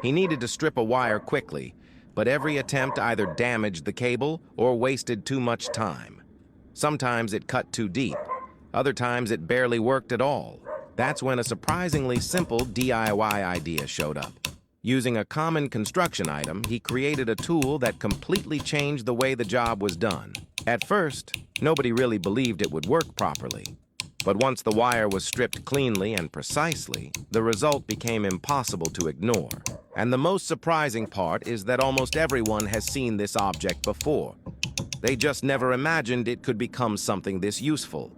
He needed to strip a wire quickly, but every attempt either damaged the cable or wasted too much time. Sometimes it cut too deep, other times it barely worked at all. That's when a surprisingly simple DIY idea showed up. Using a common construction item, he created a tool that completely changed the way the job was done. At first, nobody really believed it would work properly. But once the wire was stripped cleanly and precisely, the result became impossible to ignore. And the most surprising part is that almost everyone has seen this object before. They just never imagined it could become something this useful.